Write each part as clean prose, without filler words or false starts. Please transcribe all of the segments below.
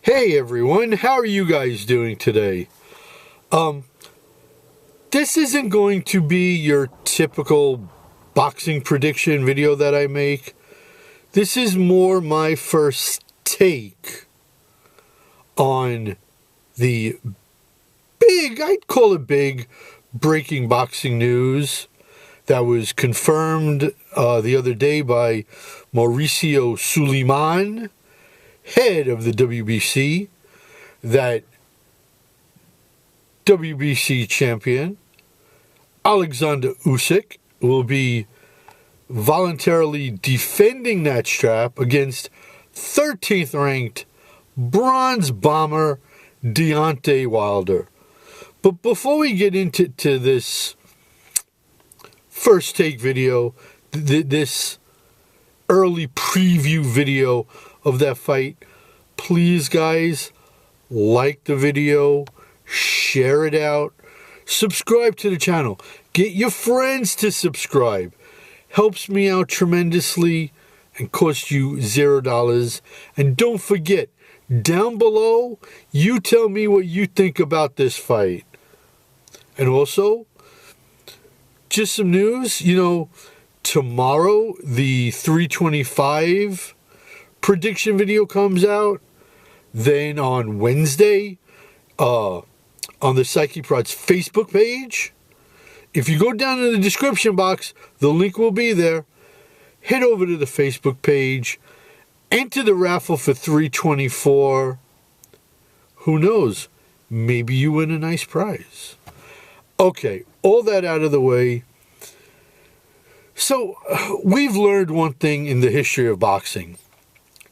Hey everyone, how are you guys doing today? This isn't going to be your typical boxing prediction video that I make. This is more my first take on the I'd call it big, breaking boxing news that was confirmed the other day by Mauricio Suleiman, head of the WBC, that WBC champion Oleksandr Usyk will be voluntarily defending that strap against 13th ranked bronze bomber Deontay Wilder. But before we get into this first take video, this early preview video of that fight, please guys, like the video, share it out, subscribe to the channel, get your friends to subscribe. Helps me out tremendously and costs you $0. And don't forget, down below, you tell me what you think about this fight. And also, just some news, tomorrow the 325 prediction video comes out. Then on Wednesday, on the Psyche Prod's Facebook page, if you go down in the description box, the link will be there. Head over to the Facebook page, enter the raffle for 324. Who knows? Maybe you win a nice prize. Okay, all that out of the way. So, we've learned one thing in the history of boxing.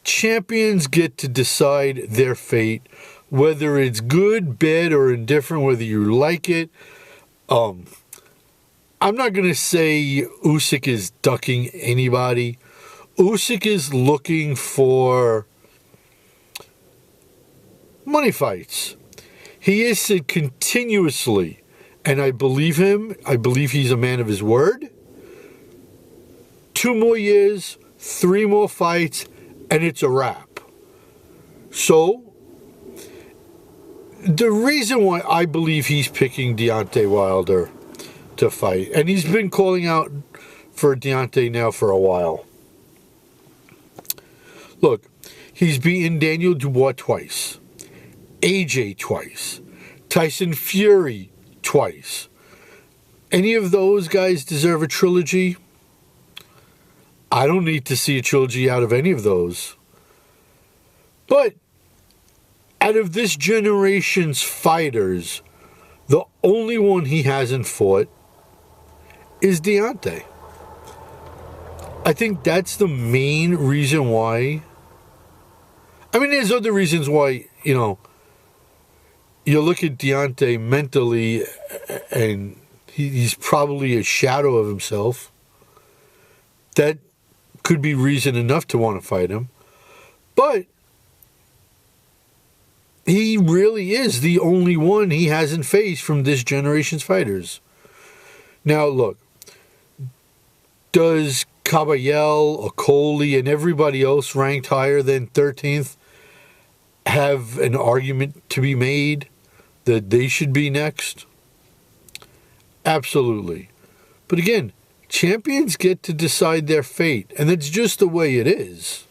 Champions get to decide their fate, whether it's good, bad, or indifferent, whether you like it. I'm not going to say Usyk is ducking anybody. Usyk is looking for money fights. He has said continuously, and I believe him, I believe he's a man of his word, 2 more years, 3 more fights, and it's a wrap. So, the reason why I believe he's picking Deontay Wilder to fight, and he's been calling out for Deontay now for a while. Look, he's beaten Daniel Dubois twice, AJ twice, Tyson Fury twice. Any of those guys deserve a trilogy? I don't need to see a trilogy out of any of those. But out of this generation's fighters, the only one he hasn't fought is Deontay. I think that's the main reason why. I mean, there's other reasons why, you look at Deontay mentally and he's probably a shadow of himself. That could be reason enough to want to fight him. But he really is the only one he hasn't faced from this generation's fighters. Now, look, does Caballel, Okoli, and everybody else ranked higher than 13th have an argument to be made that they should be next? Absolutely. But again, champions get to decide their fate, and that's just the way it is.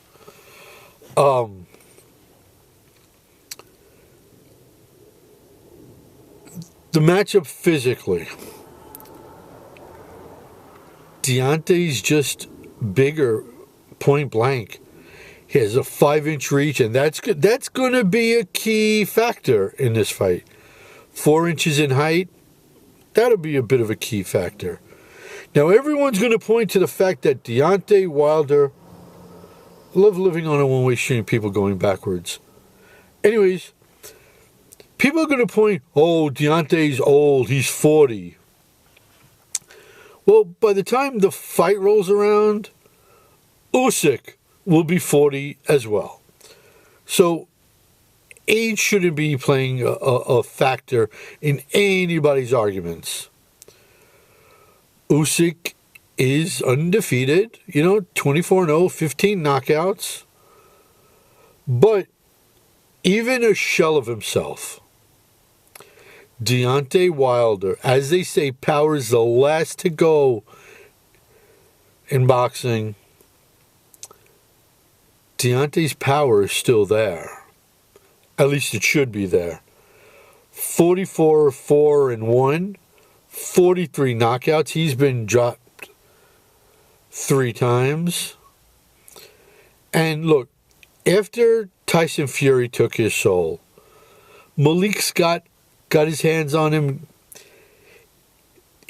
The matchup physically, Deontay's just bigger, point blank. He has a 5-inch reach, and that's going to be a key factor in this fight. 4 inches in height, that'll be a bit of a key factor. Now, everyone's going to point to the fact that Deontay Wilder, I love living on a one-way street and people going backwards. Anyways, people are going to point, oh, Deontay's old, he's 40. Well, by the time the fight rolls around, Usyk will be 40 as well. So, age shouldn't be playing a factor in anybody's arguments. Usyk is undefeated, 24-0, 15 knockouts. But even a shell of himself. Deontay Wilder, as they say, power is the last to go in boxing. Deontay's power is still there. At least it should be there. 44-4-1, 43 knockouts. He's been dropped 3 times. And look, after Tyson Fury took his soul, Malik Scott got his hands on him.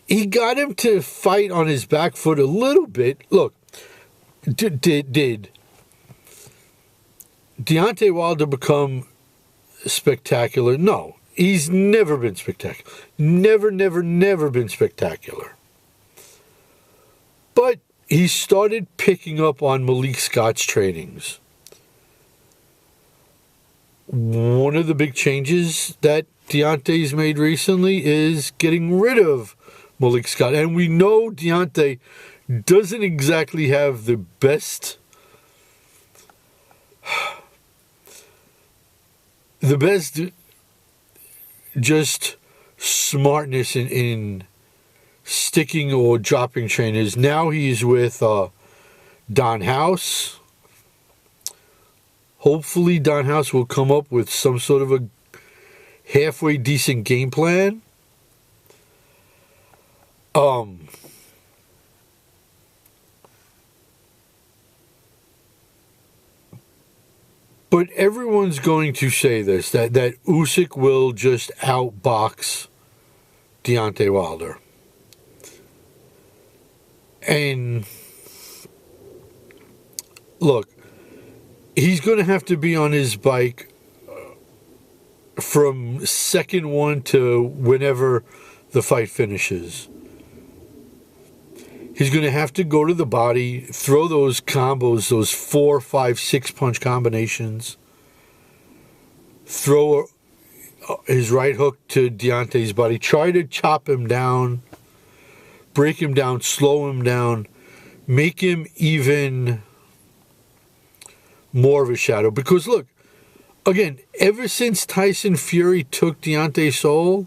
He got him to fight on his back foot a little bit. Look, did Deontay Wilder become spectacular? No, he's never been spectacular. Never been spectacular. But he started picking up on Malik Scott's trainings. One of the big changes that Deontay's made recently is getting rid of Malik Scott. And we know Deontay doesn't exactly have the best just smartness in sticking or dropping trainers. Now he's with Don House. Hopefully Don House will come up with some sort of a halfway decent game plan. But everyone's going to say this, that Usyk will just outbox Deontay Wilder. And look, he's going to have to be on his bike from second one to whenever the fight finishes. He's going to have to go to the body, throw those combos, those 4, 5, 6 punch combinations, throw his right hook to Deontay's body, try to chop him down, break him down, slow him down, make him even more of a shadow. Because look, again, ever since Tyson Fury took Deontay's soul,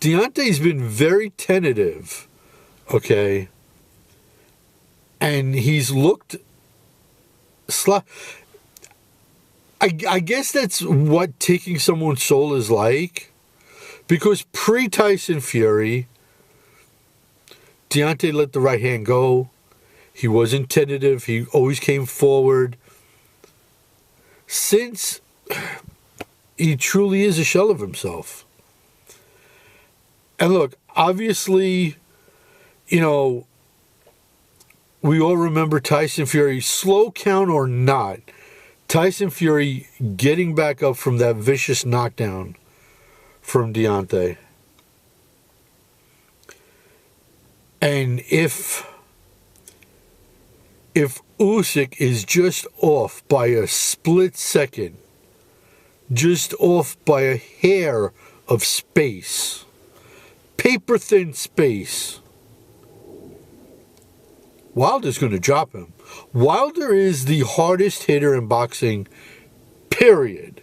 Deontay's been very tentative. Okay, and he's looked I guess that's what taking someone's soul is like, because pre-Tyson Fury, Deontay let the right hand go. He wasn't tentative. He always came forward. Since, he truly is a shell of himself. And look, obviously, you know, we all remember Tyson Fury, slow count or not, Tyson Fury getting back up from that vicious knockdown from Deontay. And if Usyk is just off by a split second, just off by a hair of space, paper-thin space, Wilder's going to drop him. Wilder is the hardest hitter in boxing, period,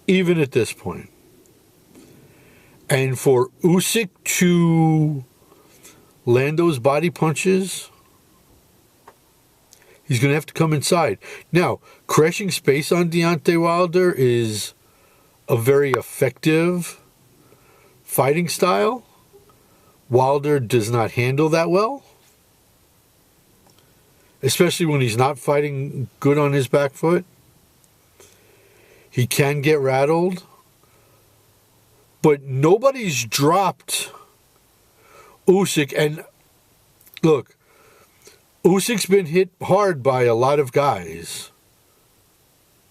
even at this point. And for Usyk to land those body punches, he's going to have to come inside. Now, crashing space on Deontay Wilder is a very effective fighting style. Wilder does not handle that well, especially when he's not fighting good on his back foot. He can get rattled, but nobody's dropped Usyk. And look, Usyk's been hit hard by a lot of guys.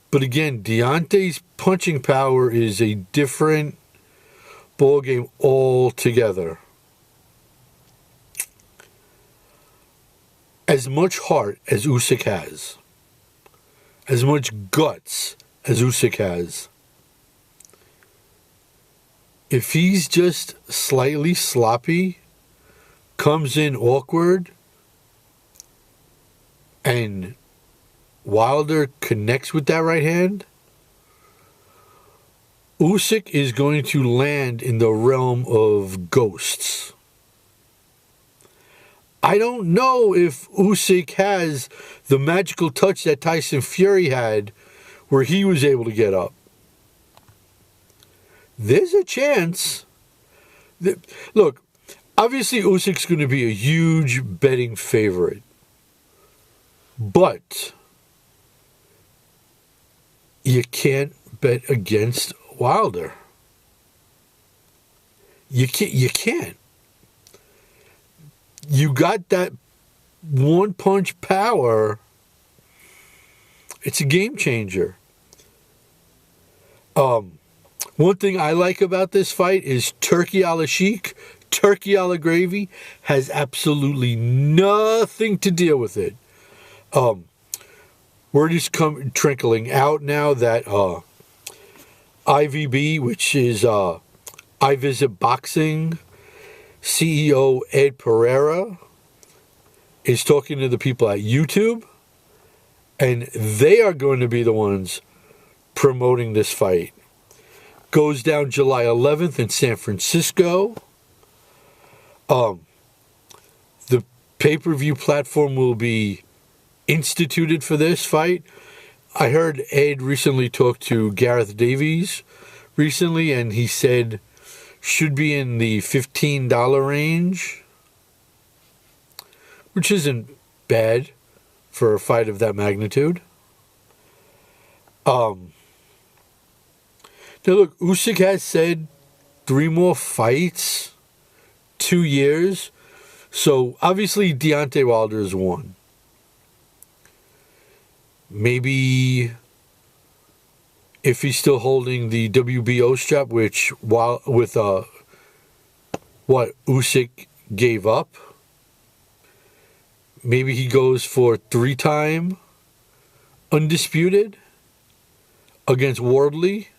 But again, Deontay's punching power is a different ballgame altogether. As much heart as Usyk has, as much guts as Usyk has, if he's just slightly sloppy, comes in awkward, and Wilder connects with that right hand, Usyk is going to land in the realm of ghosts. I don't know if Usyk has the magical touch that Tyson Fury had where he was able to get up. There's a chance. Look, obviously Usyk's going to be a huge betting favorite. But you can't bet against Wilder. You can't. You got that one punch power. It's a game changer. One thing I like about this fight is turkey a la chic, turkey a la gravy has absolutely nothing to deal with it. Word is trickling out now that IVB, which is I Visit Boxing, CEO Ed Pereira is talking to the people at YouTube, and they are going to be the ones promoting this fight. Goes down July 11th in San Francisco. The pay-per-view platform will be instituted for this fight. I heard Ed recently talk to Gareth Davies recently, and he said should be in the $15 range, which isn't bad for a fight of that magnitude. Now look, Usyk has said 3 more fights, 2 years. So obviously Deontay Wilder has won. Maybe if he's still holding the WBO strap, which with what Usyk gave up, maybe he goes for 3-time undisputed against Wardley.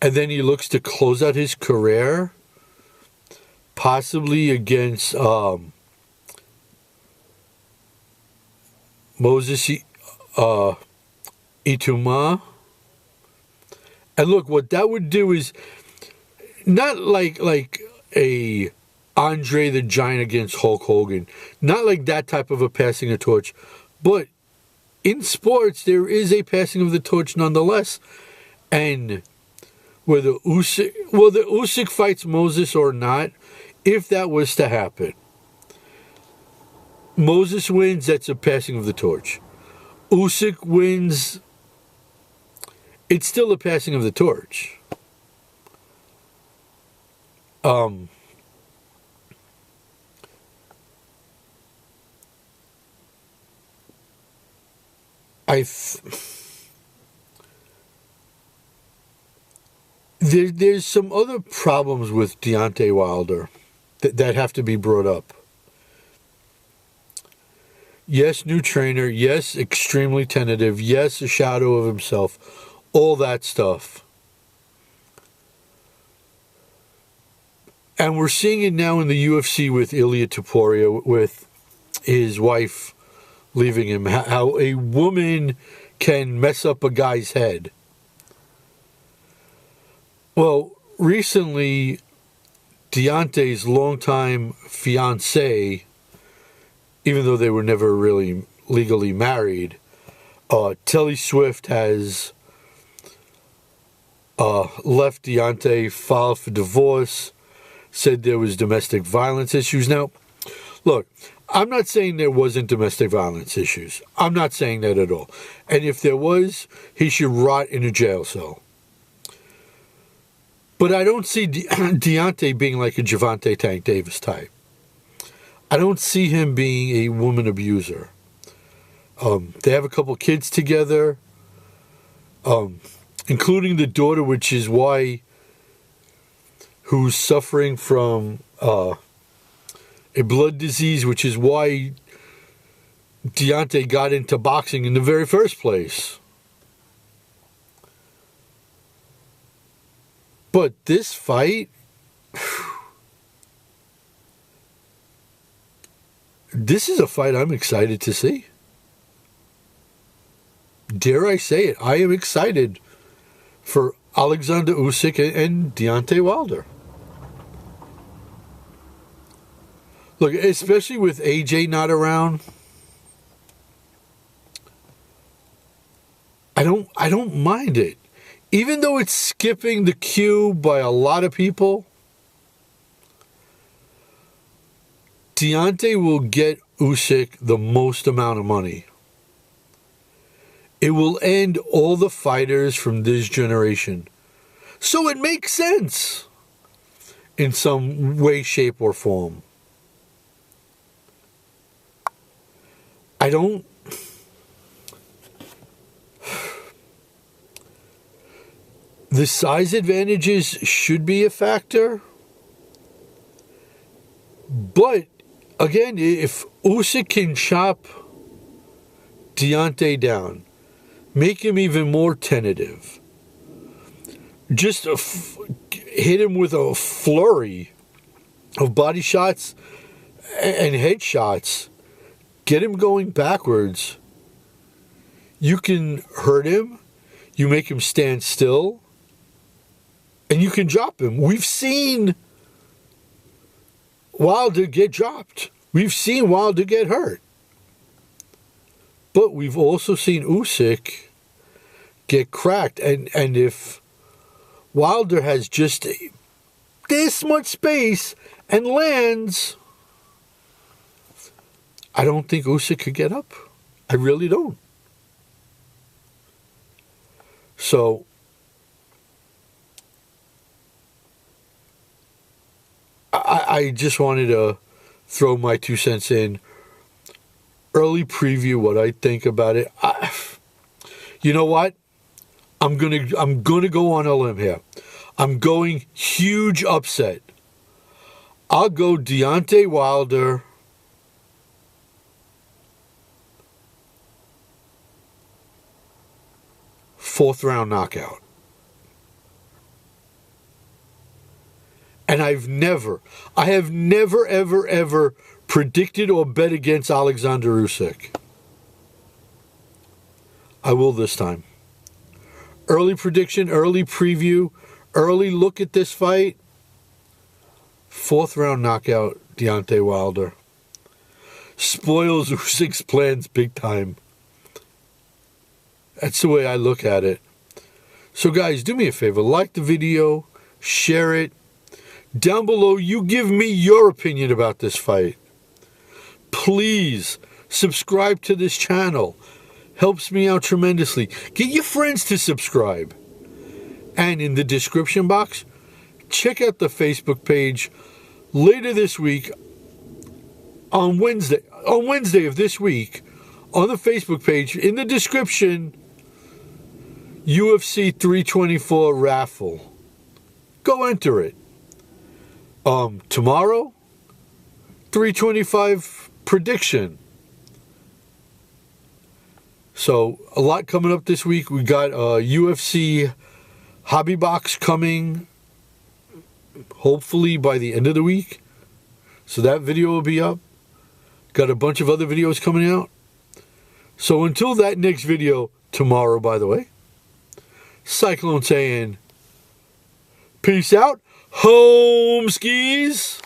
And then he looks to close out his career, possibly against Moses Ituma. And look, what that would do is not like a Andre the Giant against Hulk Hogan, not like that type of a passing of torch, but in sports there is a passing of the torch nonetheless. And whether Usyk fights Moses or not, if that was to happen, Moses wins, that's a passing of the torch. Usyk wins, it's still a passing of the torch. There's some other problems with Deontay Wilder that have to be brought up. Yes, new trainer. Yes, extremely tentative. Yes, a shadow of himself. All that stuff. And we're seeing it now in the UFC with Ilya Topuria, with his wife leaving him. How a woman can mess up a guy's head. Well, recently, Deontay's longtime fiancée, even though they were never really legally married, Telly Swift has left Deontay, filed for divorce, said there was domestic violence issues. Now, look, I'm not saying there wasn't domestic violence issues. I'm not saying that at all. And if there was, he should rot in a jail cell. But I don't see Deontay being like a Gervonta Tank Davis type. I don't see him being a woman abuser. They have a couple kids together, including the daughter, who's suffering from a blood disease, which is why Deontay got into boxing in the very first place. But this fight, this is a fight I'm excited to see. Dare I say it, I am excited for Oleksandr Usyk and Deontay Wilder. Look, especially with AJ not around, I don't mind it. Even though it's skipping the queue by a lot of people, Deontay will get Usyk the most amount of money. It will end all the fighters from this generation. So it makes sense in some way, shape, or form. The size advantages should be a factor. But, again, if Usyk can chop Deontay down, make him even more tentative, just hit him with a flurry of body shots and head shots, get him going backwards, you can hurt him, you make him stand still, and you can drop him. We've seen Wilder get dropped. We've seen Wilder get hurt. But we've also seen Usyk get cracked. And if Wilder has just this much space and lands, I don't think Usyk could get up. I really don't. So I just wanted to throw my 2 cents in. Early preview what I think about it. You know what? I'm gonna go on a limb here. I'm going huge upset. I'll go Deontay Wilder. Fourth round knockout. And I have never, ever predicted or bet against Oleksandr Usyk. I will this time. Early prediction, early preview, early look at this fight. Fourth round knockout, Deontay Wilder. Spoils Usyk's plans big time. That's the way I look at it. So guys, do me a favor. Like the video. Share it. Down below, you give me your opinion about this fight. Please subscribe to this channel. Helps me out tremendously. Get your friends to subscribe. And in the description box, check out the Facebook page later this week on Wednesday of this week, on the Facebook page, in the description, UFC 324 raffle. Go enter it. Tomorrow, 325 prediction. So, a lot coming up this week. We got UFC Hobby Box coming, hopefully by the end of the week. So that video will be up. Got a bunch of other videos coming out. So until that next video, tomorrow, by the way, Cyclone saying, peace out, home skis.